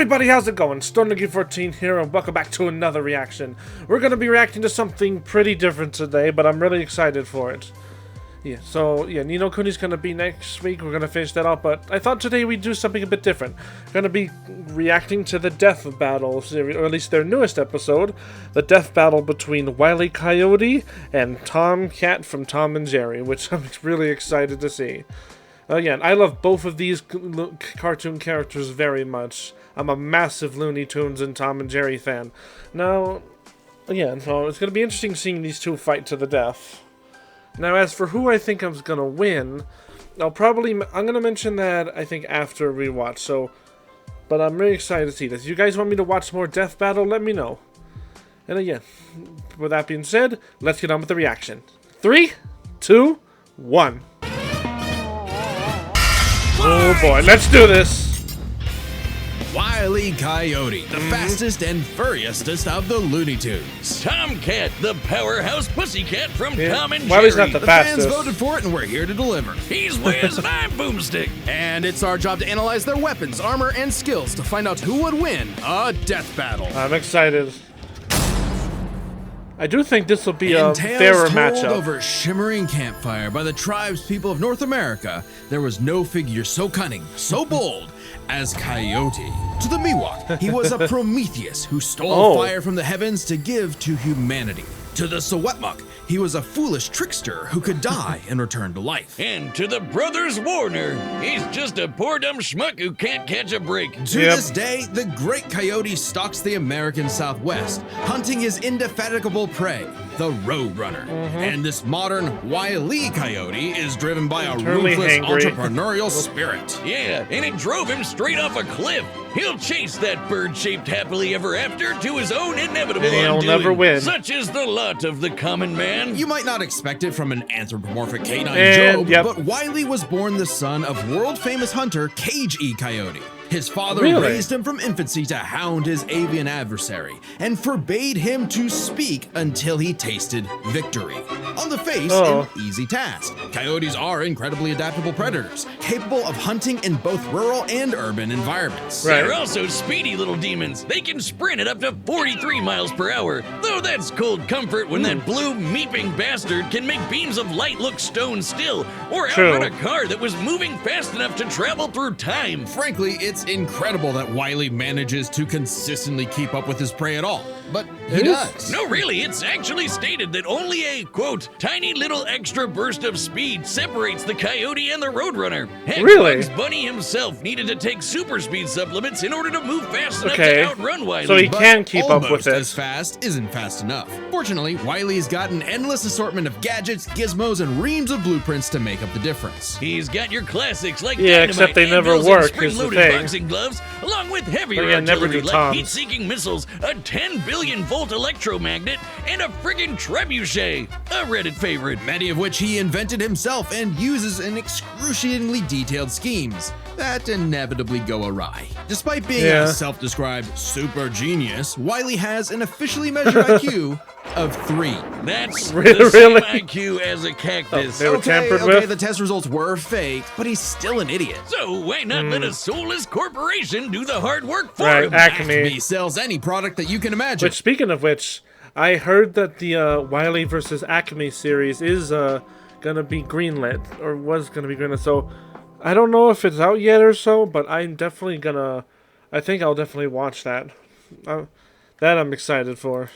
Everybody, how's it going? StormeDegree 14 here, and welcome back to another reaction. We're going to be reacting to something pretty different today, but I'm really excited for it. Ni no Kuni's going to be next week. We're going to finish that up, but I thought today we'd do something a bit different. We're going to be reacting to the Death Battle series, or at least their newest episode, the Death Battle between Wile E. Coyote and Tom Cat from Tom and Jerry, which I'm really excited to see. Again, I love both of these cartoon characters very much. I'm a massive Looney Tunes and Tom and Jerry fan. Now, again, so it's going to be interesting seeing these two fight to the death. Now, as for who I think I'm going to win, I'm going to mention that, I think, after we watch, but I'm really excited to see this. If you guys want me to watch more Death Battle, let me know. And again, with that being said, let's get on with the reaction. 3, 2, 1. Oh boy, let's do this! Wile E. Coyote, the fastest and furriestest of the Looney Tunes. Tom Cat, the powerhouse pussycat from Tom and Jerry. Wile's not the fastest. Fans voted for it and we're here to deliver. He's Wiz and I'm Boomstick. And it's our job to analyze their weapons, armor, and skills to find out who would win a death battle. I'm excited. I do think this will be a fairer matchup. Over a shimmering campfire by the tribes people of North America, there was no figure so cunning, so bold as Coyote. To the Miwok, he was a Prometheus who stole fire from the heavens to give to humanity. To the Sewetmuk, he was a foolish trickster who could die and return to life. And to the brothers Warner, he's just a poor dumb schmuck who can't catch a break. To this day, the great Coyote stalks the American Southwest, hunting his indefatigable prey, the roadrunner. And this modern Wile E. Coyote is driven by a ruthless entrepreneurial spirit. Yeah, and it drove him straight off a cliff. He'll chase that bird-shaped happily ever after to his own inevitable undoing. He'll never win. Such is the lot of the common man. You might not expect it from an anthropomorphic canine Job, but Wile was born the son of world-famous hunter Cage E. Coyote. His father raised him from infancy to hound his avian adversary and forbade him to speak until he tasted victory. On the face, an easy task. Coyotes are incredibly adaptable predators, capable of hunting in both rural and urban environments. They're also speedy little demons. They can sprint at up to 43 miles per hour, though that's cold comfort when that blue meeping bastard can make beams of light look stone still, or outrun a car that was moving fast enough to travel through time. Frankly, it's incredible that Wile manages to consistently keep up with his prey at all, but he does. No, really, it's actually stated that only a, quote, tiny little extra burst of speed separates the Coyote and the Roadrunner. Heck, Bugs Bunny himself needed to take super speed supplements in order to move fast enough to outrun Wile. So he can keep up with it. As fast isn't fast enough. Fortunately, Wile's got an endless assortment of gadgets, gizmos, and reams of blueprints to make up the difference. He's got your classics like except they never work, is the thing. Boxing gloves, along with heavier artillery like heat-seeking missiles, a 10 billion volt electromagnet, and a friggin' trebuchet, a Reddit favorite. Many of which he invented himself and uses in excruciatingly detailed schemes that inevitably go awry. Despite being a self-described super genius, Wile has an officially measured IQ of 3. That's the same IQ as a cactus. They were tampered with? The test results were fake, but he's still an idiot. So why not let a soulless corporation do the hard work for him? Acme sells any product that you can imagine. Which, speaking of which, I heard that the Wile vs. Acme series is gonna be greenlit, or was gonna be greenlit, so I don't know if it's out yet or so, but I'm definitely gonna, I think I'll definitely watch that. That I'm excited for.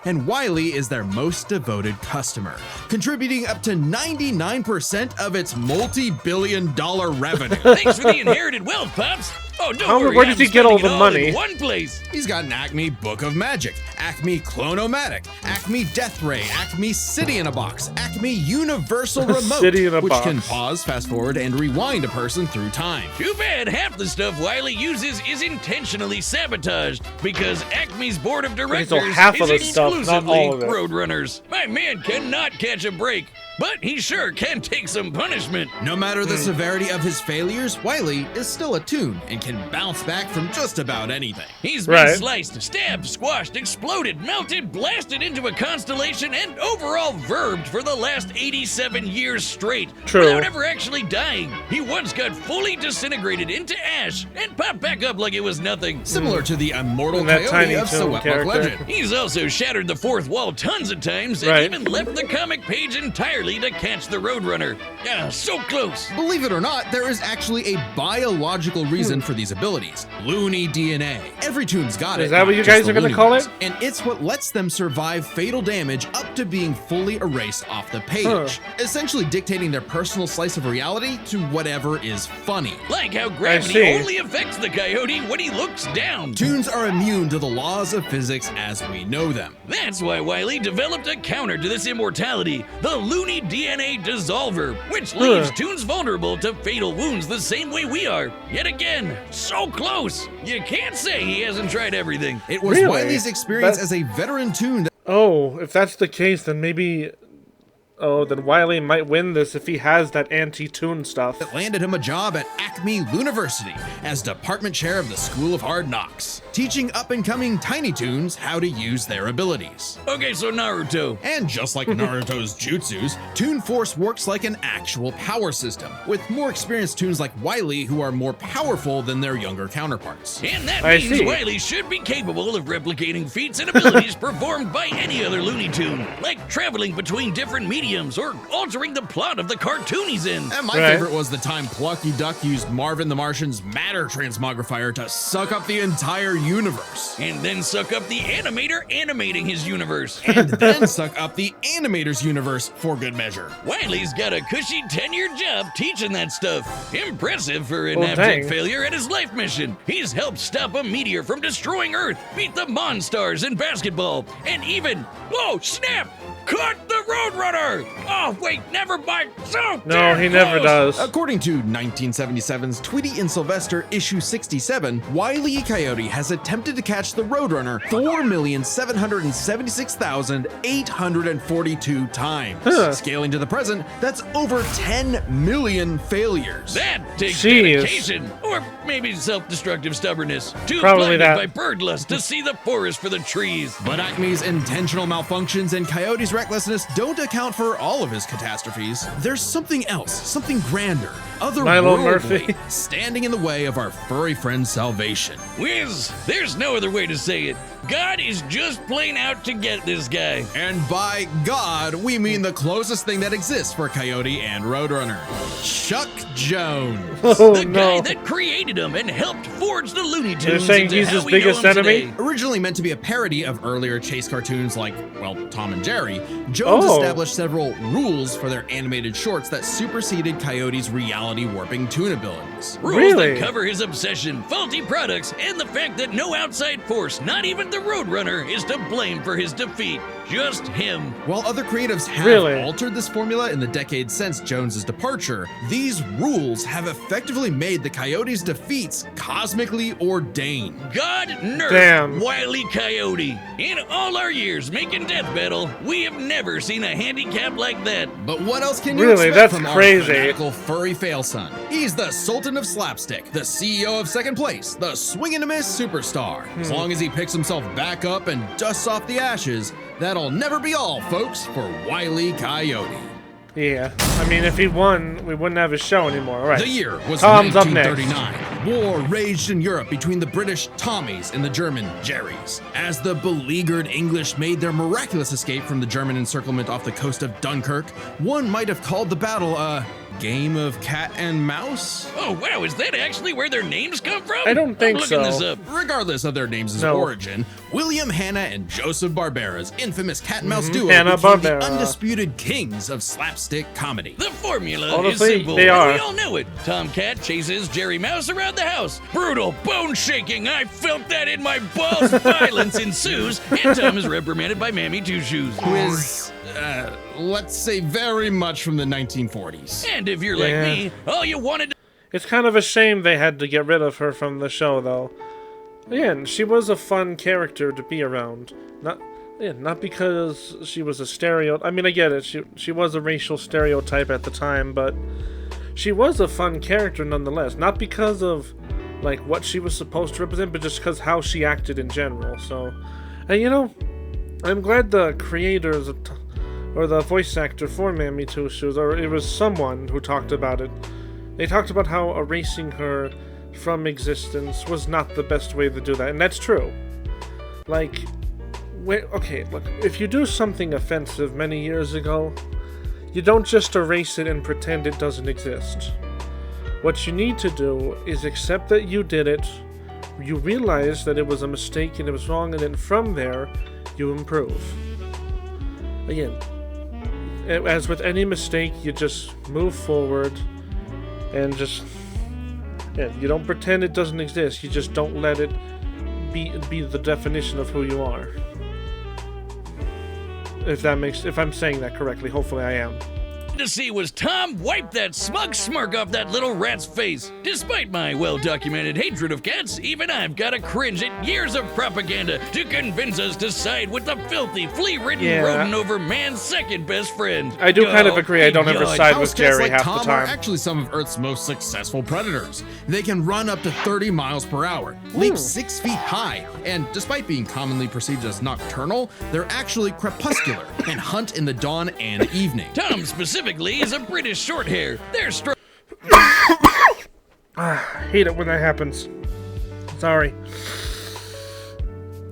And Wile is their most devoted customer, contributing up to 99% of its multi-billion-dollar revenue. Thanks for the inherited wealth, Pops. Oh, don't worry, where does he get all the money? In one place. He's got an Acme Book of Magic, Acme Clone-O-Matic, Acme Death Ray, Acme City in a Box, Acme Universal Remote, which can pause, fast forward, and rewind a person through time. Too bad half the stuff Wile uses is intentionally sabotaged, because Acme's board of directors is exclusively Roadrunners. My man cannot catch a break. but he sure can take some punishment. No matter the severity of his failures, Wile is still a toon and can bounce back from just about anything. He's been sliced, stabbed, squashed, exploded, melted, blasted into a constellation, and overall verbed for the last 87 years straight. True. Without ever actually dying. He once got fully disintegrated into ash and popped back up like it was nothing. Similar to the immortal that Coyote Tiny of Toon Sewetmuk character. legend. He's also shattered the fourth wall tons of times and even left the comic page entirely to catch the Roadrunner. Ah, so close. Believe it or not, there is actually a biological reason for these abilities. Looney DNA. Every toon's got it. Is that what you guys are going to call it? And it's what lets them survive fatal damage up to being fully erased off the page. Essentially dictating their personal slice of reality to whatever is funny. Like how gravity only affects the Coyote when he looks down. Toons are immune to the laws of physics as we know them. That's why Wile developed a counter to this immortality, the Looney DNA Dissolver, which leaves Toons vulnerable to fatal wounds the same way we are. Yet again, so close. You can't say he hasn't tried everything. It was Wile's experience as a veteran toon that if that's the case, then maybe... then Wile might win this if he has that anti-toon stuff. that landed him a job at Acme University as department chair of the School of Hard Knocks, teaching up-and-coming Tiny Toons how to use their abilities. Okay, so Naruto. And just like Naruto's jutsus, Toon Force works like an actual power system, with more experienced Toons like Wile who are more powerful than their younger counterparts. And that means Wile should be capable of replicating feats and abilities performed by any other Looney Toon, like traveling between different mediums or altering the plot of the cartoon he's in. And my favorite was the time Plucky Duck used Marvin the Martian's matter transmogrifier to suck up the entire universe. And then suck up the animator animating his universe. And then suck up the animator's universe for good measure. Wile's got a cushy 10-year job teaching that stuff. Impressive for an abject failure at his life mission. He's helped stop a meteor from destroying Earth, beat the Monstars in basketball, and even, oh snap, caught the Roadrunner! Oh, wait, never mind. So no, he never does. According to 1977's Tweety and Sylvester issue 67, Wile E. Coyote has attempted to catch the Roadrunner 4,766,842 times. Scaling to the present, that's over 10 million failures. That takes dedication, or maybe self-destructive stubbornness. Too Probably blinded by bird lust to see the forest for the trees. But Acme's intentional malfunctions and Coyote's recklessness don't account for all of his catastrophes. There's something else, something grander, otherworldly, standing in the way of our furry friend's salvation. Wiz, there's no other way to say it. God is just plain out to get this guy. And by God, we mean the closest thing that exists for Coyote and Roadrunner. Chuck Jones. The guy that created him and helped forge the Looney Tunes. You're saying he's his biggest enemy? Originally meant to be a parody of earlier chase cartoons like, well, Tom and Jerry, Jones established several rules for their animated shorts that superseded Coyote's reality warping toon abilities. Rules that cover his obsession, faulty products, and the fact that no outside force, not even the Roadrunner, is to blame for his defeat. Just him. While other creatives have altered this formula in the decades since Jones's departure, these rules have effectively made the Coyote's defeats cosmically ordained. God nerfed Wile E. Coyote. In all our years making Death Battle, we have never seen a handicap like that. But what else can you expect from our fanatical furry fail son? He's the Sultan of Slapstick, the CEO of Second Place, the swing and a miss superstar. As long as he picks himself back up and dusts off the ashes, that'll never be all, folks, for Wile E. Coyote. Yeah, I mean, if he won, we wouldn't have his show anymore, right? The year was Tom's 1939. War raged in Europe between the British Tommies and the German Jerrys. As the beleaguered English made their miraculous escape from the German encirclement off the coast of Dunkirk, one might have called the battle a game of cat and mouse? Oh wow, is that actually where their names come from? I don't think so. I'm looking this up. Regardless of their names' origin, William Hanna and Joseph Barbera's infamous cat and mouse duo became the undisputed kings of slapstick comedy. The formula is simple, and we all know it. Tomcat chases Jerry Mouse around the house. Brutal, bone-shaking, I felt that in my balls. Violence ensues, and Tom is reprimanded by Mammy Two Shoes. Who is, let's say, very much from the 1940s. And if you're like me, all you wanted to... It's kind of a shame they had to get rid of her from the show, though. Again, she was a fun character to be around. Yeah, not because she was a stereotype. I mean, I get it. She was a racial stereotype at the time, but she was a fun character nonetheless. Not because of like what she was supposed to represent, but just because how she acted in general. So, and you know, I'm glad the creators or the voice actor for Mammy Two Shoes, or it was someone who talked about it. They talked about how erasing her from existence was not the best way to do that, and that's true. Like, okay, look, if you do something offensive many years ago, you don't just erase it and pretend it doesn't exist. What you need to do is accept that you did it, you realize that it was a mistake and it was wrong, and then from there, you improve. Again, as with any mistake, you just move forward and just, yeah, you don't pretend it doesn't exist, you just don't let it be the definition of who you are. If I'm saying that correctly, hopefully I am. To see was Tom wipe that smug smirk off that little rat's face. Despite my well-documented hatred of cats, even I've got to cringe at years of propaganda to convince us to side with the filthy, flea-ridden rodent over man's second best friend. I do kind of agree. I don't ever side with Jerry half the time. Are actually some of Earth's most successful predators. They can run up to 30 miles per hour, leap 6 feet high, and despite being commonly perceived as nocturnal, they're actually crepuscular and hunt in the dawn and evening. Tom specifically is a British shorthair. They're strong. I hate it when that happens. Sorry.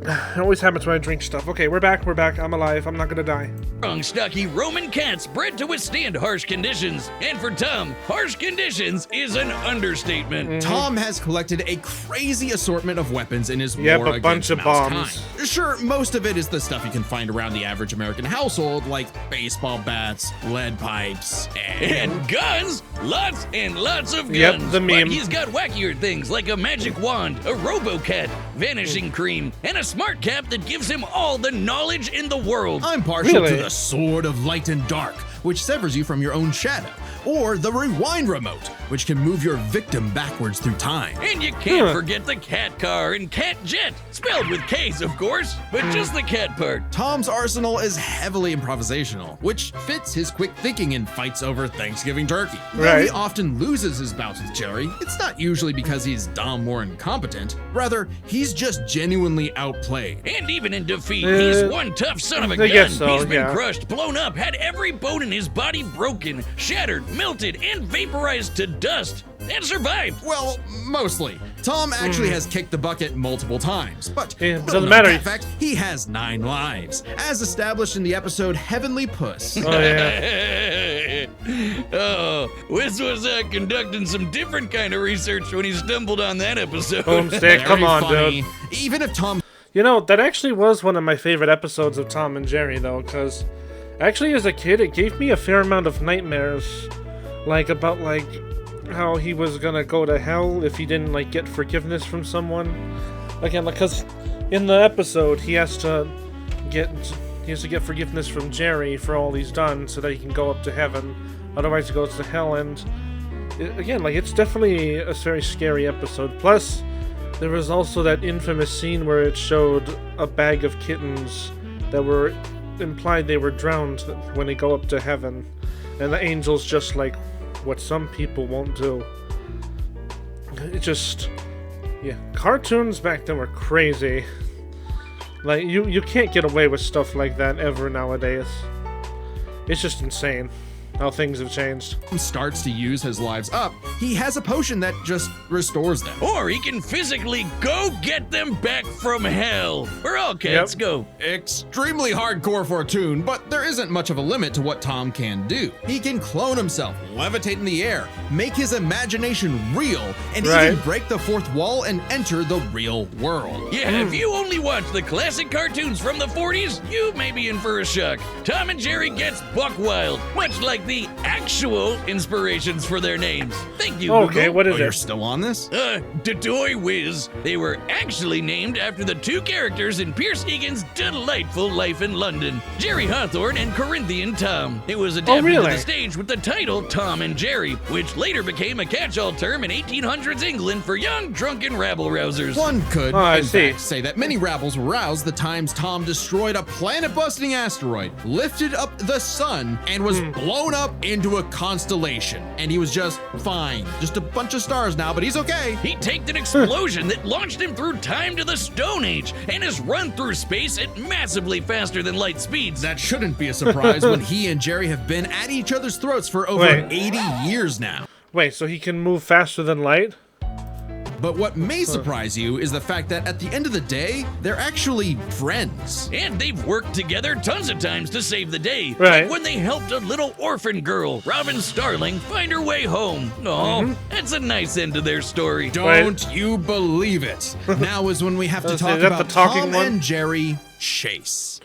It always happens when I drink stuff. Okay, we're back. I'm alive. I'm not gonna die. Strong, stocky Roman cats bred to withstand harsh conditions. And for Tom, harsh conditions is an understatement. Tom has collected a crazy assortment of weapons in his war a bunch against of bombs. kind. Sure, most of it is the stuff you can find around the average American household, like baseball bats, lead pipes, and guns. Lots and lots of guns. Yep, the meme. But he's got wackier things like a magic wand, a robo-cat, vanishing cream, and a smart cap that gives him all the knowledge in the world. I'm partial to the Sword of Light and Dark, which severs you from your own shadow, or the Rewind Remote, which can move your victim backwards through time. And you can't forget the cat car and cat jet, spelled with K's of course, but just the cat part. Tom's arsenal is heavily improvisational, which fits his quick thinking in fights over Thanksgiving turkey. Though he often loses his bouts with Jerry, it's not usually because he's dumb or incompetent. Rather, he's just genuinely outplayed. And even in defeat, he's one tough son of a gun. He's been crushed, blown up, had every bone in his body broken, shattered, melted, and vaporized to dust, and survived. Well, mostly. Tom actually has kicked the bucket multiple times, but it doesn't matter. In fact, he has 9 lives, as established in the episode Heavenly Puss. Oh, yeah. Wiz was conducting some different kind of research when he stumbled on that episode. Boomstick, come on, funny. dude. Even if Tom... You know, that actually was one of my favorite episodes of Tom and Jerry, though, because actually as a kid, it gave me a fair amount of nightmares, about how he was gonna go to hell if he didn't, get forgiveness from someone. Again, because in the episode, he has to get forgiveness from Jerry for all he's done so that he can go up to heaven. Otherwise, he goes to hell, and it's definitely a very scary episode. Plus, there was also that infamous scene where it showed a bag of kittens that were implied they were drowned when they go up to heaven, and the angels just what some people won't do. It just, cartoons back then were crazy. You can't get away with stuff like that ever nowadays. It's just insane how things have changed. Starts to use his lives up, he has a potion that just restores them. Or he can physically go get them back from hell. Where all cats go. Extremely hardcore for a Toon, but there isn't much of a limit to what Tom can do. He can clone himself, levitate in the air, make his imagination real, and even break the fourth wall and enter the real world. Yeah, if you only watch the classic cartoons from the 40s, you may be in for a shock. Tom and Jerry gets buck wild, much like the actual inspirations for their names. Thank you, Okay, Google. what is You're it? still on this? Dodoy Whiz. They were actually named after the two characters in Pierce Egan's delightful life in London, Jerry Hawthorne and Corinthian Tom. It was adapted really? to the stage with the title Tom and Jerry, which later became a catch-all term in 1800s England for young drunken rabble-rousers. One could, I see. fact, say that many rabbles were roused the times Tom destroyed a planet-busting asteroid, lifted up the sun, and was blown up into a constellation. And he was just fine. Just a bunch of stars now, but he's okay. He taked an explosion that launched him through time to the Stone Age and has run through space at massively faster than light speeds. That shouldn't be a surprise when he and Jerry have been at each other's throats for over 80 years now. Wait, so he can move faster than light? But what may surprise you is the fact that at the end of the day, they're actually friends. And they've worked together tons of times to save the day. Right. Like when they helped a little orphan girl, Robin Starling, find her way home. Oh, that's a nice end to their story. Don't you believe it? Now is when we have to Is talk that about the talking Tom one? and Jerry Chase.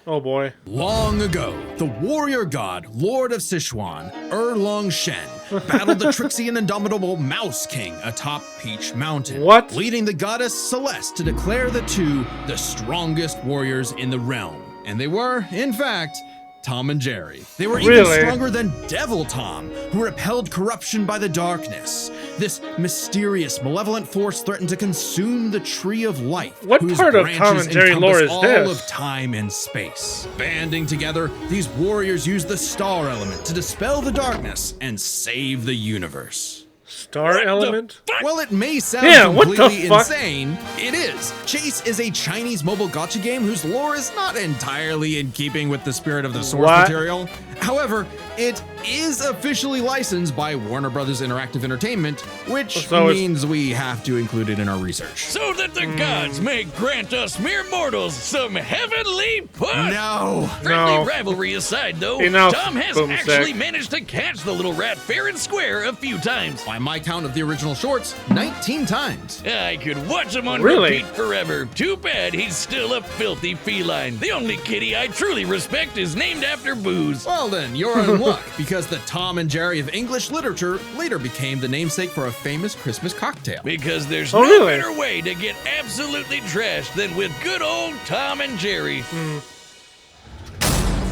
Oh boy. Long ago, the warrior god, Lord of Sichuan, Erlong Shen, battled the tricksy and indomitable Mouse King atop Peach Mountain. What? Leading the goddess Celeste to declare the two the strongest warriors in the realm. And they were, in fact, Tom and Jerry. They were even Really? stronger than Devil Tom, who repelled corruption by the darkness. This mysterious, malevolent force threatened to consume the Tree of Life. What whose part of branches Tom and Jerry encompass lore is all this? of time and space. Banding together, these warriors used the star element to dispel the darkness and save the universe. Star element? Well, it may sound Yeah, what the completely fuck? insane. It is. Chase is a Chinese mobile gacha game whose lore is not entirely in keeping with the spirit of the source What? material. However, it is officially licensed by Warner Brothers Interactive Entertainment, which So it's- means we have to include it in our research. So that the gods may grant us mere mortals some heavenly push. No. Friendly No. rivalry aside, though, Enough, Tom has Boomstick. actually managed to catch the little rat fair and square a few times. By my count of the original shorts, 19 times. I could watch him on Really? repeat forever. Too bad he's still a filthy feline. The only kitty I truly respect is named after booze. Well then, you're in luck, because the Tom and Jerry of English literature later became the namesake for a famous Christmas cocktail. Because there's Oh, no really? better way to get absolutely trashed than with good old Tom and Jerry.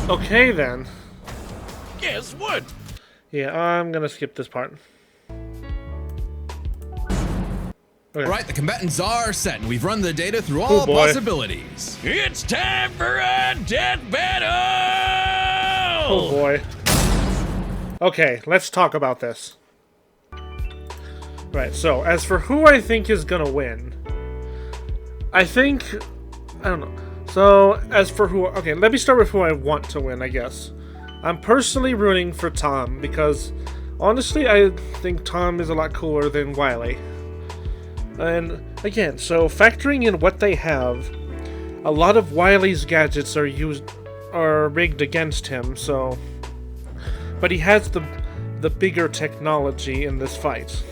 Okay then. Guess what? Yeah, I'm gonna skip this part. Okay. Alright, the combatants are set, and we've run the data through all boy. possibilities. It's time for a death battle! Oh boy. Okay, let's talk about this. Right, so as for who I think is gonna win, I don't know. So as for who, okay, let me start with who I want to win, I guess. I'm personally rooting for Tom because honestly, I think Tom is a lot cooler than Wile. And again, so factoring in what they have, a lot of Wile's gadgets are rigged against him, so but he has the bigger technology in this fight.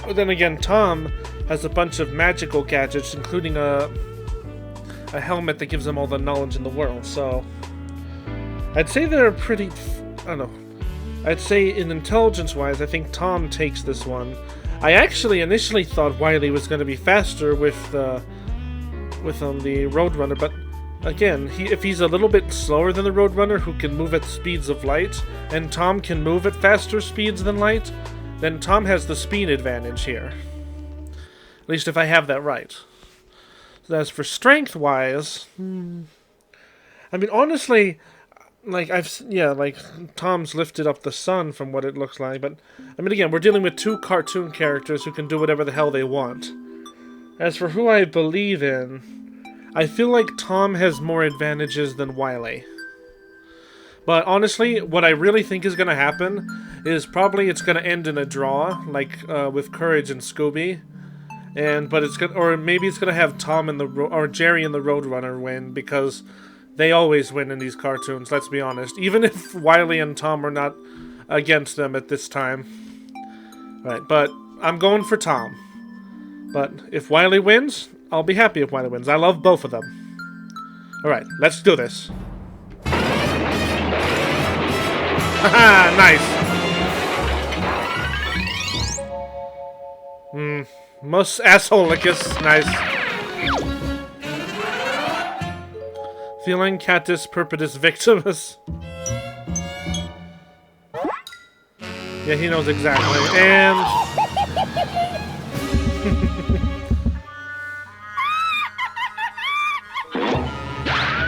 But then again, Tom has a bunch of magical gadgets, including a helmet that gives him all the knowledge in the world, so I'd say they're pretty, I don't know, I'd say in intelligence-wise, I think Tom takes this one. I actually initially thought Wile was going to be faster with the roadrunner, but again, if he's a little bit slower than the roadrunner, who can move at speeds of light, and Tom can move at faster speeds than light, then Tom has the speed advantage here. At least if I have that right. So as for strength-wise, I mean, honestly, like Tom's lifted up the sun from what it looks like, but I mean, again, we're dealing with two cartoon characters who can do whatever the hell they want. As for who I believe in, I feel like Tom has more advantages than Wile. But honestly, what I really think is going to happen is probably it's going to end in a draw, like with Courage and Scooby. Or maybe it's gonna have Tom and or Jerry and the Roadrunner win, because they always win in these cartoons. Let's be honest. Even if Wile and Tom are not against them at this time, right? But I'm going for Tom. But if Wile wins, I'll be happy if Wile wins. I love both of them. All right, let's do this. Haha, nice. Most asshole lickus. Nice. Feline catus perpetus victimus. Yeah, he knows exactly. And...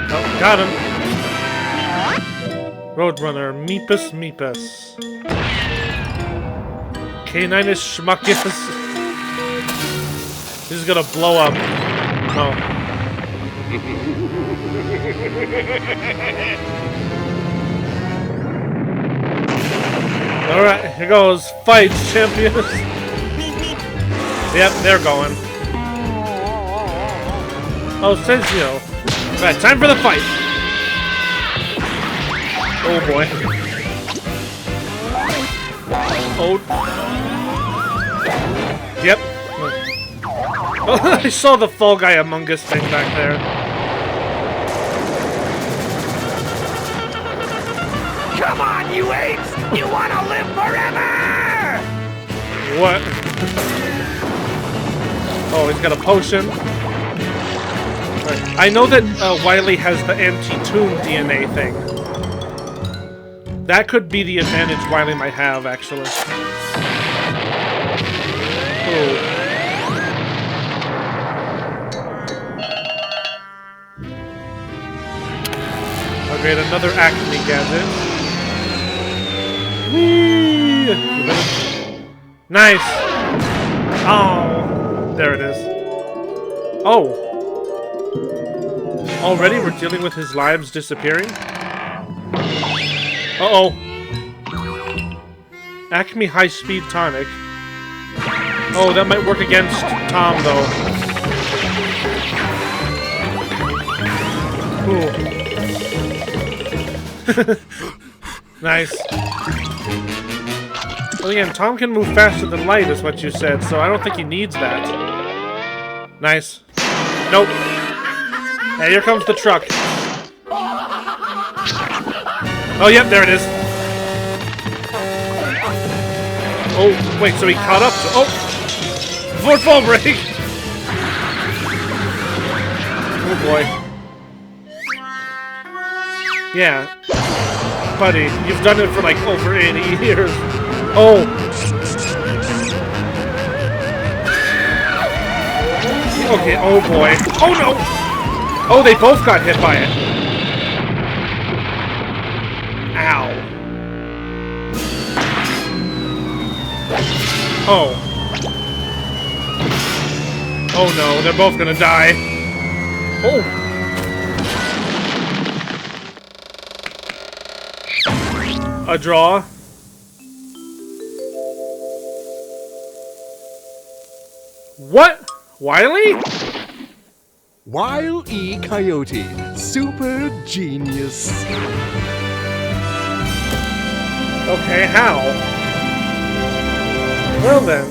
oh, got him. Roadrunner, meepus meepus. Caninus schmuckus. He's gonna blow up. Oh. Alright, here goes. Fights, champions. Yep, they're going. Oh, says you. Right, time for the fight. Oh boy. Oh. Yep. Oh, I saw the Fall Guy Among Us thing back there. Come on, you apes! You want to live forever! What? Oh, he's got a potion. Right. I know that Wile has the anti-Toon DNA thing. That could be the advantage Wile might have, actually. Oh. Okay, another Acme gadget. Whee! Nice! Oh! There it is. Oh! Already we're dealing with his lives disappearing? Uh-oh. Acme High Speed Tonic. Oh, that might work against Tom, though. Cool. Nice. Well, again, Tom can move faster than light, is what you said, so I don't think he needs that. Nice. Nope. Hey, here comes the truck. Oh, yep, there it is. Oh, wait, so he caught up? Oh! Forward fall break! Oh, boy. Yeah. Buddy, you've done it for like over 80 years. Oh! Okay, oh boy. Oh no! Oh, they both got hit by it. Ow. Oh. Oh no, they're both gonna die. Oh! A draw. What? Wile? Wile E. Coyote, super genius. Okay, how? Well then.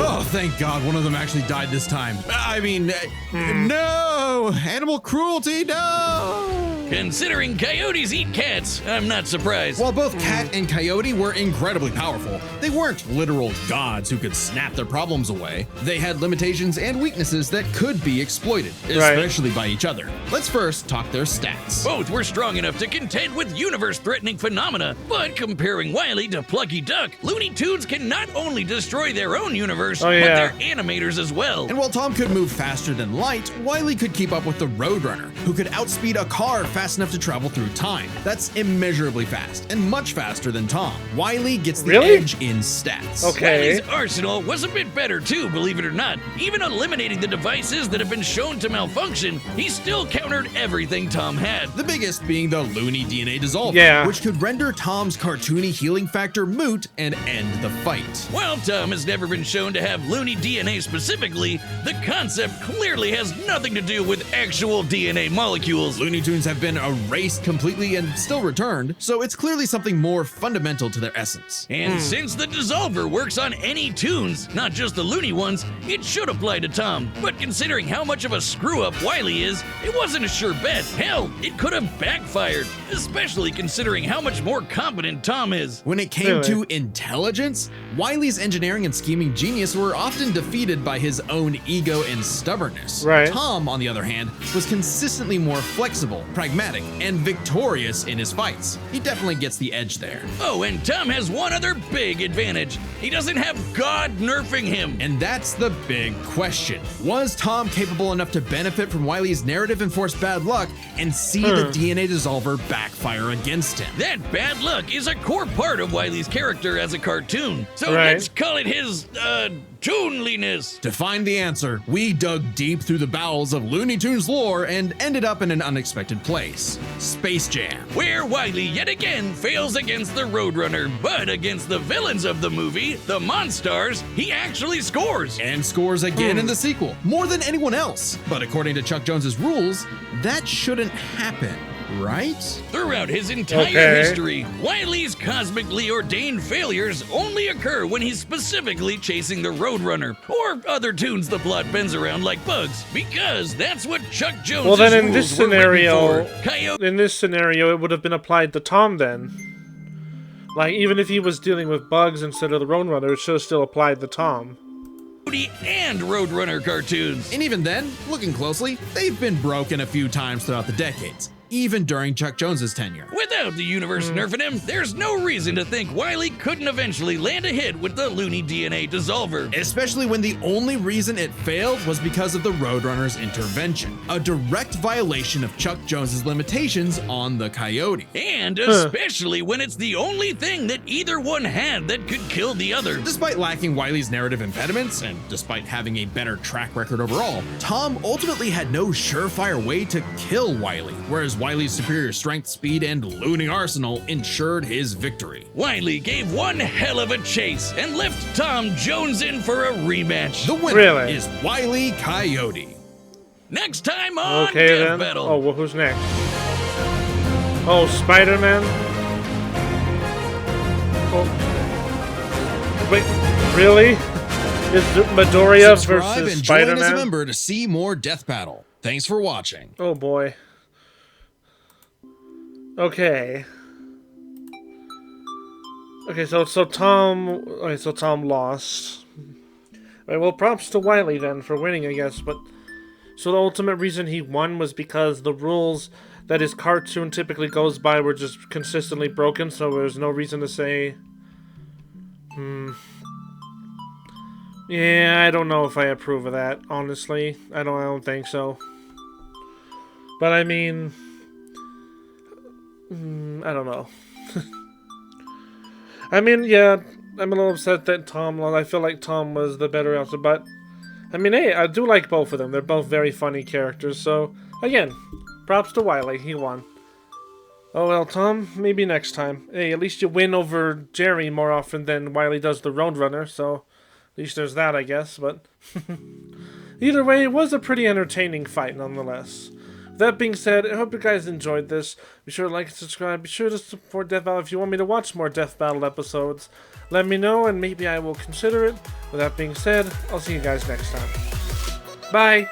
Oh, thank God one of them actually died this time. I mean, no! Animal cruelty, no! Considering coyotes eat cats, I'm not surprised. While both Cat and Coyote were incredibly powerful, they weren't literal gods who could snap their problems away. They had limitations and weaknesses that could be exploited, especially by each other. Let's first talk their stats. Both were strong enough to contend with universe-threatening phenomena, but comparing Wile to Plucky Duck, Looney Tunes can not only destroy their own universe, but their animators as well. And while Tom could move faster than light, Wile could keep up with the Roadrunner, who could outspeed a car fast enough to travel through time. That's immeasurably fast, and much faster than Tom. Wile gets the edge in stats. Wile's arsenal was a bit better too, believe it or not. Even eliminating the devices that have been shown to malfunction, he still countered everything Tom had. The biggest being the Looney DNA dissolver, which could render Tom's cartoony healing factor moot and end the fight. While Tom has never been shown to have Looney DNA specifically, the concept clearly has nothing to do with actual DNA molecules. Looney Tunes have been erased completely and still returned, so it's clearly something more fundamental to their essence. And since the dissolver works on any Toons, not just the Looney ones, it should apply to Tom. But considering how much of a screw-up Wile is, it wasn't a sure bet. Hell, it could have backfired. especially considering how much more competent Tom is. When it came to intelligence, Wile's engineering and scheming genius were often defeated by his own ego and stubbornness. Right. Tom, on the other hand, was consistently more flexible, pragmatic, and victorious in his fights. He definitely gets the edge there. Oh, and Tom has one other big advantage. He doesn't have God nerfing him. And that's the big question. Was Tom capable enough to benefit from Wile's narrative-enforced bad luck and see the DNA dissolver backfire against him? That bad luck is a core part of Wile's character as a cartoon. So Right. let's call it his, toonliness. To find the answer, we dug deep through the bowels of Looney Tunes lore and ended up in an unexpected place: Space Jam. Where Wile yet again fails against the Roadrunner, but against the villains of the movie, the Monstars, he actually scores. And scores again in the sequel, more than anyone else. But according to Chuck Jones's rules, that shouldn't happen, right? Throughout his entire history, Wile's cosmically ordained failures only occur when he's specifically chasing the Roadrunner, or other toons the plot bends around like bugs, because that's what Chuck Jones. Well, then in this rules were written scenario, for. Coyote in this scenario, it would have been applied to Tom then. Like, even if he was dealing with bugs instead of the Roadrunner, it should have still applied to Tom. and Roadrunner cartoons. And even then, looking closely, they've been broken a few times throughout the decades, even during Chuck Jones's tenure. Without the universe nerfing him, there's no reason to think Wile couldn't eventually land a hit with the Looney DNA dissolver. Especially when the only reason it failed was because of the Roadrunner's intervention, a direct violation of Chuck Jones's limitations on the Coyote. And especially when it's the only thing that either one had that could kill the other. Despite lacking Wile's narrative impediments, and despite having a better track record overall, Tom ultimately had no surefire way to kill Wile, whereas Wile's superior strength, speed, and looting arsenal ensured his victory. Wile gave one hell of a chase and left Tom Jones in for a rematch. The winner is Wile Coyote. Next time on Okay Death then. Battle. Oh, well, who's next? Oh, Spider-Man? Oh. Wait, really? Is Midoriya Subscribe versus and join as a Spider-Man? member to see more Death Battle. Thanks for watching. Oh boy. Okay. Okay, so Tom lost. Alright, well, props to Wile then for winning, I guess, but so the ultimate reason he won was because the rules that his cartoon typically goes by were just consistently broken, so there's no reason to say yeah, I don't know if I approve of that, honestly. I don't think so. But I mean, I don't know. I mean, yeah, I'm a little upset that Tom lost. I feel like Tom was the better answer, but I mean, hey, I do like both of them. They're both very funny characters, so again, props to Wile. He won. Oh well, Tom, maybe next time. Hey, at least you win over Jerry more often than Wile does the Roadrunner, so at least there's that, I guess, but either way, it was a pretty entertaining fight nonetheless. That being said, I hope you guys enjoyed this. Be sure to like and subscribe. Be sure to support Death Battle if you want me to watch more Death Battle episodes. Let me know and maybe I will consider it. With that being said, I'll see you guys next time. Bye!